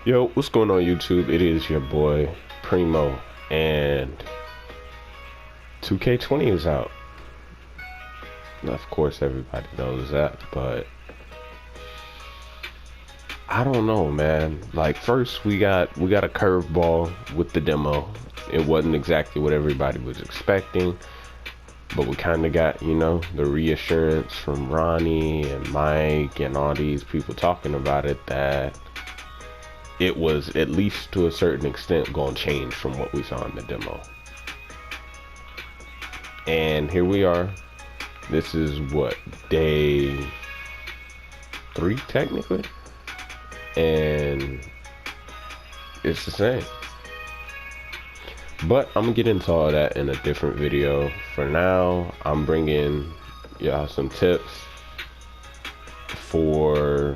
Yo, what's going on YouTube? It is your boy Primo, and 2K20 is out. Of course everybody knows that, but I don't know, man. Like, first we got a curveball with the demo. It wasn't exactly what everybody was expecting, but we kind of got, the reassurance from Ronnie and Mike and all these people talking about it that it was, at least to a certain extent, going to change from what we saw in the demo. And here we are. This is what, day 3 technically? And it's the same. But I'm gonna get into all that in a different video. For now, I'm bringing y'all some tips for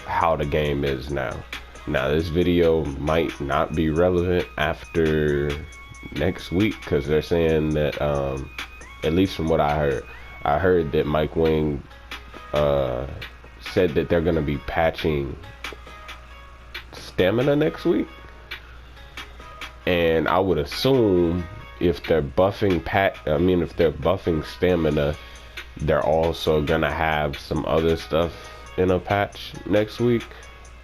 how the game is now. Now, this video might not be relevant after next week because they're saying that, at least from what I heard that Mike Wing said that they're gonna be patching stamina next week. And I would assume if they're buffing if they're buffing stamina, they're also gonna have some other stuff in a patch next week.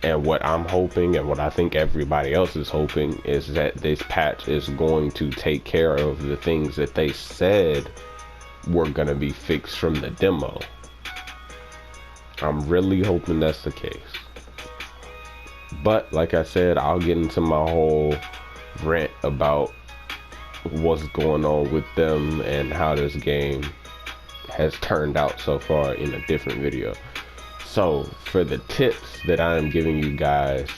And what I'm hoping, and what I think everybody else is hoping, is that this patch is going to take care of the things that they said were gonna be fixed from the demo. I'm really hoping that's the case. But like I said, I'll get into my whole rant about what's going on with them and how this game has turned out so far in a different video. So for the tips that I am giving you guys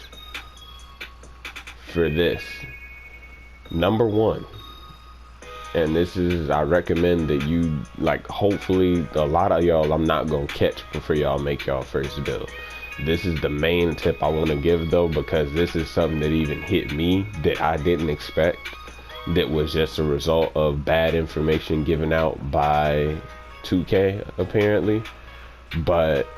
for this, number one, and this is, I recommend that you, like, hopefully a lot of y'all I'm not gonna catch before y'all make y'all first build. This is the main tip I want to give though, because this is something that even hit me that I didn't expect, that was just a result of bad information given out by 2K apparently. But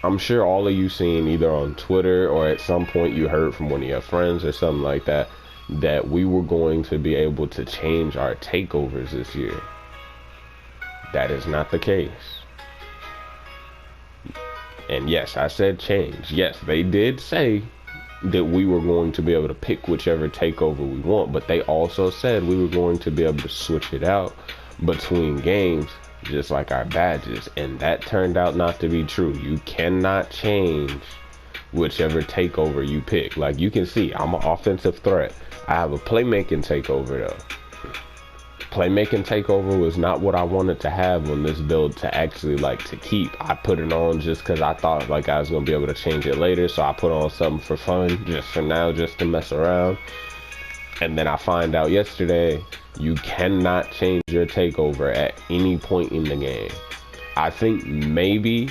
I'm sure all of you seen either on Twitter or at some point you heard from one of your friends or something like that, that we were going to be able to change our takeovers this year. That is not the case. And yes, I said change. Yes, they did say that we were going to be able to pick whichever takeover we want, but they also said we were going to be able to switch it out between games, just like our badges. And that turned out not to be true. You cannot change whichever takeover you pick. Like, you can see, I'm an offensive threat. I have a playmaking takeover though. Playmaking takeover was not what I wanted to have on this build to actually, like, to keep. I put it on just because I thought like I was gonna be able to change it later, so I put on something for fun, just for now, just to mess around. And then I find out yesterday you cannot change your takeover at any point in the game. I think maybe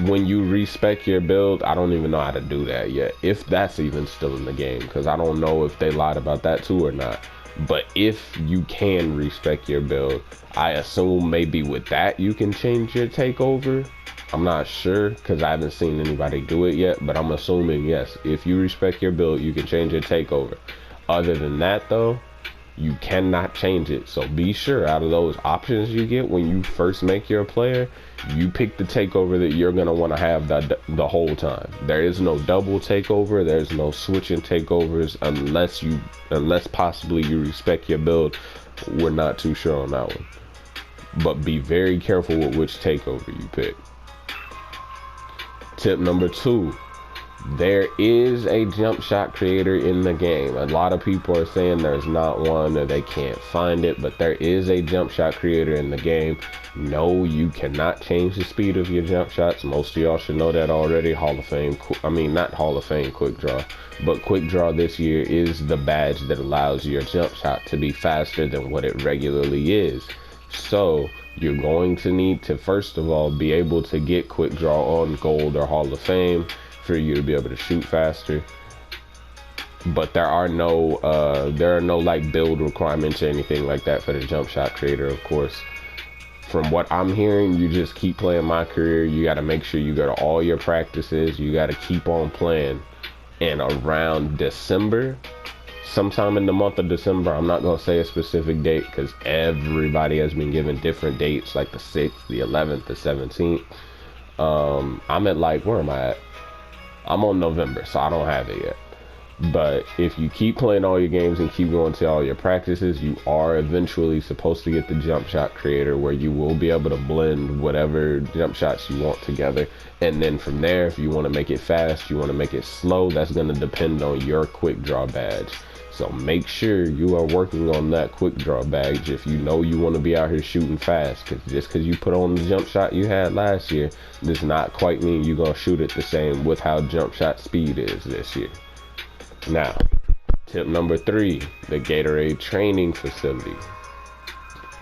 when you respec your build, I don't even know how to do that yet, if that's even still in the game, because I don't know if they lied about that too or not. But if you can respec your build, I assume maybe with that you can change your takeover. I'm not sure because I haven't seen anybody do it yet, but I'm assuming yes, if you respec your build, you can change your takeover. Other than that though, you cannot change it. So be sure, out of those options you get when you first make your player, you pick the takeover that you're going to want to have the whole time. There is no double takeover. There's no switching takeovers unless possibly you respec your build. We're not too sure on that one. But be very careful with which takeover you pick. Tip number 2. There is a jump shot creator in the game. A lot of people are saying there's not one or they can't find it, but there is a jump shot creator in the game. No, you cannot change the speed of your jump shots. Most of y'all should know that already. Hall of Fame, not Hall of Fame Quick Draw, but Quick Draw this year is the badge that allows your jump shot to be faster than what it regularly is. So you're going to need to, first of all, be able to get Quick Draw on Gold or Hall of Fame for you to be able to shoot faster. But there are no like build requirements or anything like that for the jump shot creator, of course. from what I'm hearing, you just keep playing My Career. You got to make sure you go to all your practices. You got to keep on playing. And around December, sometime in the month of December, I'm not going to say a specific date because everybody has been given different dates, like the 6th, the 11th, the 17th. I'm at like, where am I at? I'm on November, so I don't have it yet. But if you keep playing all your games and keep going to all your practices, you are eventually supposed to get the jump shot creator, where you will be able to blend whatever jump shots you want together. And then from there, if you want to make it fast, you want to make it slow, that's going to depend on your quick draw badge. So make sure you are working on that quick draw badge if you know you want to be out here shooting fast. Because just because you put on the jump shot you had last year does not quite mean you're going to shoot it the same with how jump shot speed is this year. Now, tip number 3, the Gatorade training facility.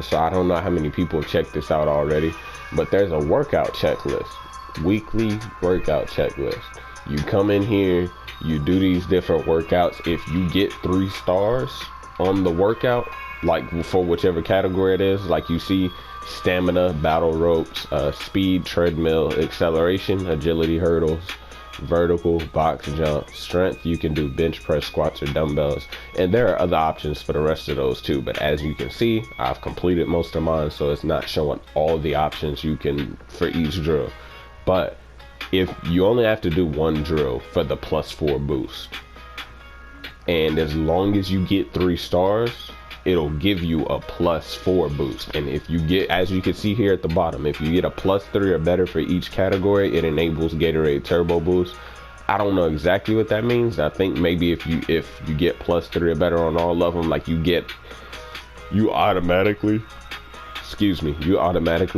So I don't know how many people have checked this out already, but there's a workout checklist, weekly workout checklist. You come in here, you do these different workouts. If you get 3 stars on the workout, like for whichever category it is, like you see stamina, battle ropes, speed, treadmill, acceleration, agility, hurdles, vertical, box jump, strength, you can do bench press, squats, or dumbbells. And there are other options for the rest of those too, but as you can see, I've completed most of mine, so it's not showing all the options you can for each drill. But if you only have to do one drill for the +4 boost, and as long as you get 3 stars, it'll give you a +4 boost. And if you get, as you can see here at the bottom, if you get a +3 or better for each category, it enables Gatorade Turbo Boost. I don't know exactly what that means. I think maybe if you get +3 or better on all of them, like you automatically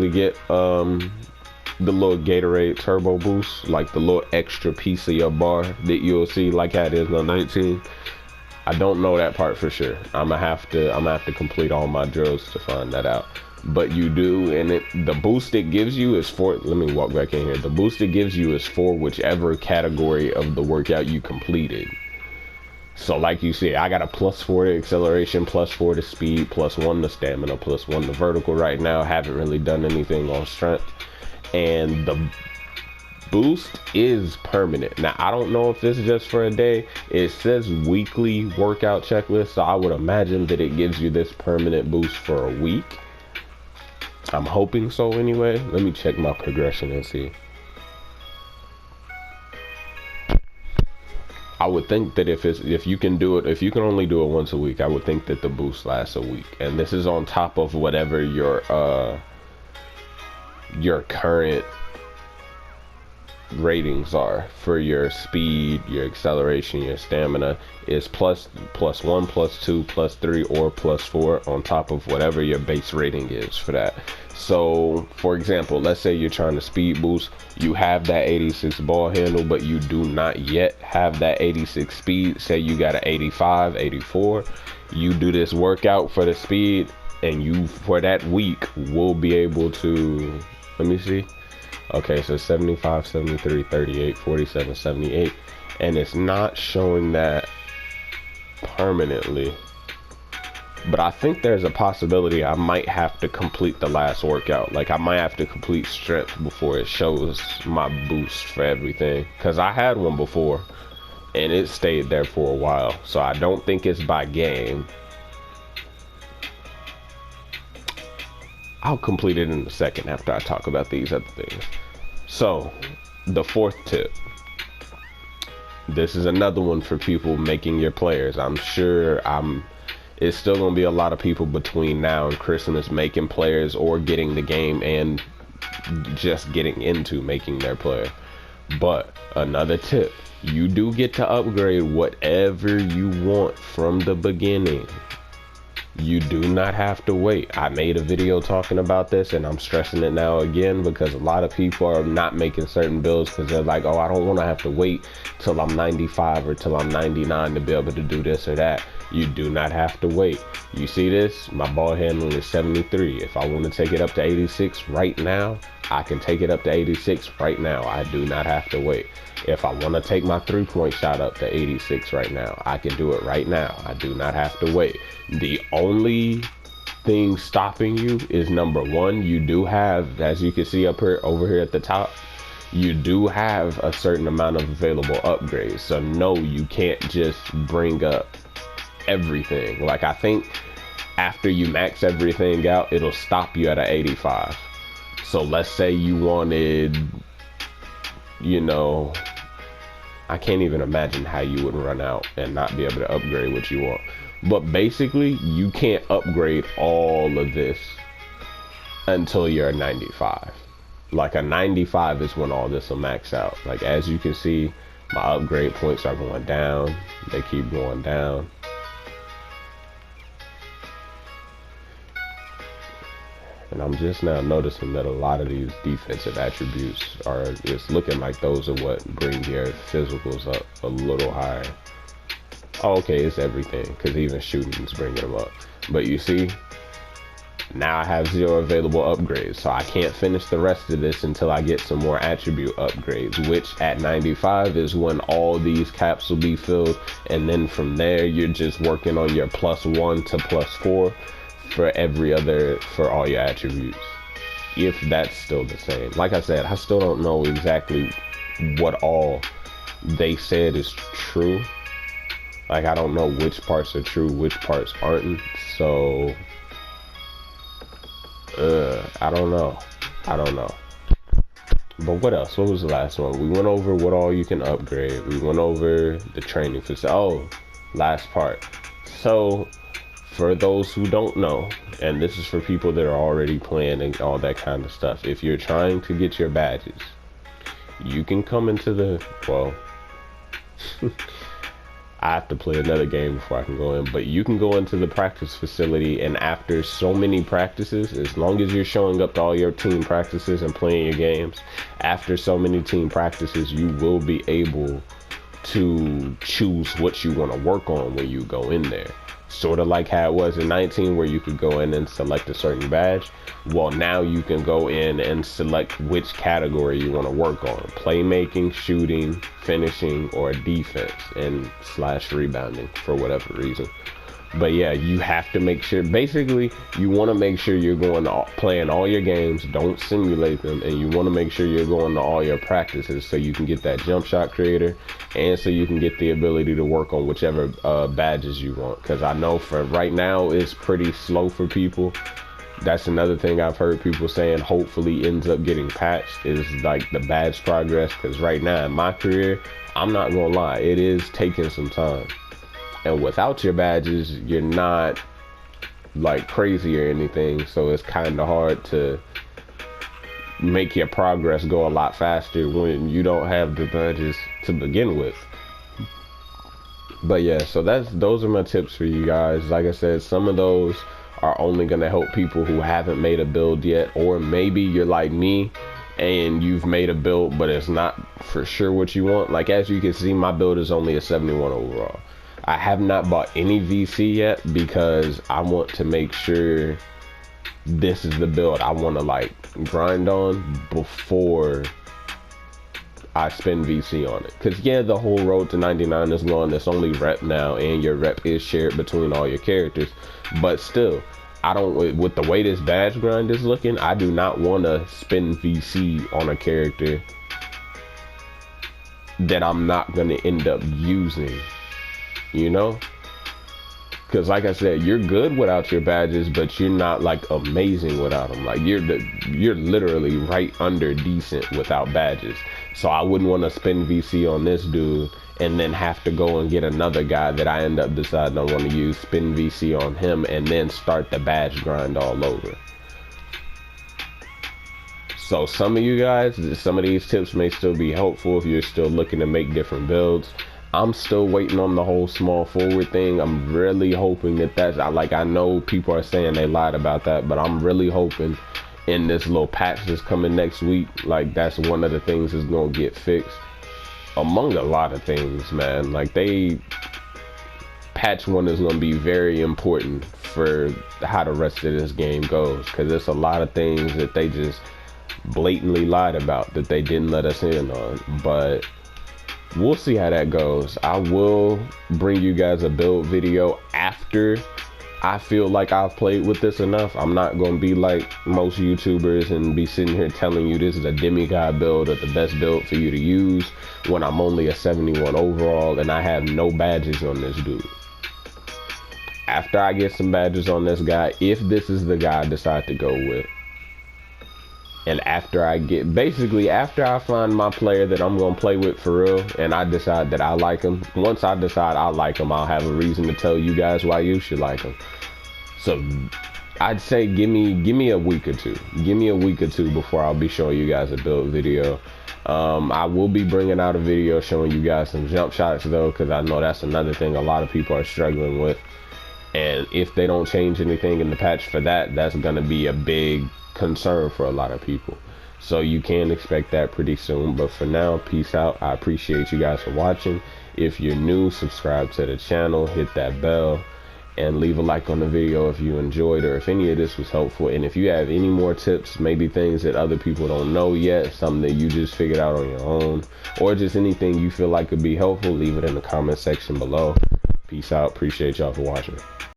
get the little Gatorade Turbo Boost, like the little extra piece of your bar that you'll see like how it is on 19. I don't know that part for sure. I'm gonna have to complete all my drills to find that out. But you do, and the boost it gives you is for, let me walk back in here. The boost it gives you is for whichever category of the workout you completed. So like you see, I got a +4 to acceleration, +4 to speed, +1 to stamina, +1 to vertical right now. Haven't really done anything on strength. And the boost is permanent. Now, I don't know if this is just for a day. It says weekly workout checklist, so I would imagine that it gives you this permanent boost for a week. I'm hoping so anyway. Let me check my progression and see. I would think that if you can only do it once a week, I would think that the boost lasts a week. And this is on top of whatever your current ratings are for your speed, your acceleration, your stamina is +1, +2, +3, or +4 on top of whatever your base rating is for that. So for example, let's say you're trying to speed boost, you have that 86 ball handle, but you do not yet have that 86 speed. Say you got an 85, 84, you do this workout for the speed, and you for that week will be able to, let me see. Okay, so 75, 73, 38, 47, 78, and it's not showing that permanently. But I think there's a possibility I might have to complete the last workout. Like I might have to complete strength before it shows my boost for everything. Because I had one before, and it stayed there for a while. So I don't think it's by game. I'll complete it in a second after I talk about these other things. So, the 4th tip. This is another one for people making your players. I'm sure it's still going to be a lot of people between now and Christmas making players or getting the game and just getting into making their player. But another tip, you do get to upgrade whatever you want from the beginning. You do not have to wait. I made a video talking about this, and I'm stressing it now again because a lot of people are not making certain builds because they're like, oh, I don't want to have to wait till I'm 95 or till I'm 99 to be able to do this or that. You do not have to wait. You see this? My ball handling is 73. If I want to take it up to 86 right now, I can take it up to 86 right now. I do not have to wait. If I want to take my 3-point shot up to 86 right now, I can do it right now. I do not have to wait. The only thing stopping you is, number one, you do have, as you can see up here, over here at the top, you do have a certain amount of available upgrades. So no, you can't just bring up everything. Like, I think after you max everything out, it'll stop you at an 85. So let's say you wanted, you know, I can't even imagine how you would run out and not be able to upgrade what you want. But basically, you can't upgrade all of this until you're a 95. Like, a 95 is when all this will max out. Like, as you can see, my upgrade points are going down. They keep going down. And I'm just now noticing that a lot of these defensive attributes are, it's looking like those are what bring your physicals up a little higher. Oh, okay, it's everything, because even shooting's bringing them up. But you see, now I have 0 available upgrades, so I can't finish the rest of this until I get some more attribute upgrades, which at 95 is when all these caps will be filled, and then from there you're just working on your +1 to +4 for every other, for all your attributes, if that's still the same. Like I said, I still don't know exactly what all they said is true. Like, I don't know which parts are true, which parts aren't, so I don't know. But what else? What was the last one? We went over what all you can upgrade. We went over the training facility. Oh, last part. So, for those who don't know, and this is for people that are already playing and all that kind of stuff, if you're trying to get your badges, you can come into the, well, I have to play another game before I can go in, but you can go into the practice facility, and after so many practices, as long as you're showing up to all your team practices and playing your games, after so many team practices, you will be able to choose what you want to work on when you go in there. Sort of like how it was in 19, where you could go in and select a certain badge. Well, now you can go in and select which category you want to work on: playmaking, shooting, finishing, or defense and / rebounding for whatever reason. But yeah, you have to make sure, basically you want to make sure you're going to playing all your games, don't simulate them, and you want to make sure you're going to all your practices so you can get that jump shot creator, and so you can get the ability to work on whichever badges you want. Because I know for right now it's pretty slow for people. That's another thing I've heard people saying hopefully ends up getting patched, is like the badge progress. Because right now in my career, I'm not gonna lie, it is taking some time. And without your badges, you're not like crazy or anything, so it's kind of hard to make your progress go a lot faster when you don't have the badges to begin with. But yeah, so those are my tips for you guys. Like I said, some of those are only going to help people who haven't made a build yet, or maybe you're like me and you've made a build but it's not for sure what you want. Like, as you can see, my build is only a 71 overall. I have not bought any VC yet because I want to make sure this is the build I want to like grind on before I spend VC on it. Because yeah, the whole road to 99 is gone. It's only rep now, and your rep is shared between all your characters. But still, I don't, with the way this badge grind is looking, I do not want to spend VC on a character that I'm not going to end up using. You know, because like I said, you're good without your badges, but you're not like amazing without them. Like you're literally right under decent without badges. So I wouldn't want to spend VC on this dude and then have to go and get another guy that I end up deciding I want to use, spend VC on him, and then start the badge grind all over. So some of you guys, some of these tips may still be helpful if you're still looking to make different builds. I'm still waiting on the whole small forward thing. I'm really hoping that that's, like, I know people are saying they lied about that, but I'm really hoping in this little patch that's coming next week, like, that's one of the things that's gonna get fixed. Among a lot of things, man. Like, patch 1 is gonna be very important for how the rest of this game goes, because there's a lot of things that they just blatantly lied about that they didn't let us in on. But we'll see how that goes. I will bring you guys a build video after I feel like I've played with this enough. I'm not going to be like most YouTubers and be sitting here telling you this is a demigod build or the best build for you to use when I'm only a 71 overall and I have no badges on this dude. After I get some badges on this guy, if this is the guy I decide to go with, and after I get, basically after I find my player that I'm going to play with for real, and I decide that I like him, once I decide I like him, I'll have a reason to tell you guys why you should like him. So I'd say give me a week or two. Give me a week or two before I'll be showing you guys a build video. I will be bringing out a video showing you guys some jump shots though, because I know that's another thing a lot of people are struggling with. And if they don't change anything in the patch for that, that's going to be a big concern for a lot of people. So you can expect that pretty soon. But for now, peace out. I appreciate you guys for watching. If you're new, subscribe to the channel, hit that bell, and leave a like on the video if you enjoyed or if any of this was helpful. And if you have any more tips, maybe things that other people don't know yet, something that you just figured out on your own, or just anything you feel like could be helpful, leave it in the comment section below. Peace out. Appreciate y'all for watching.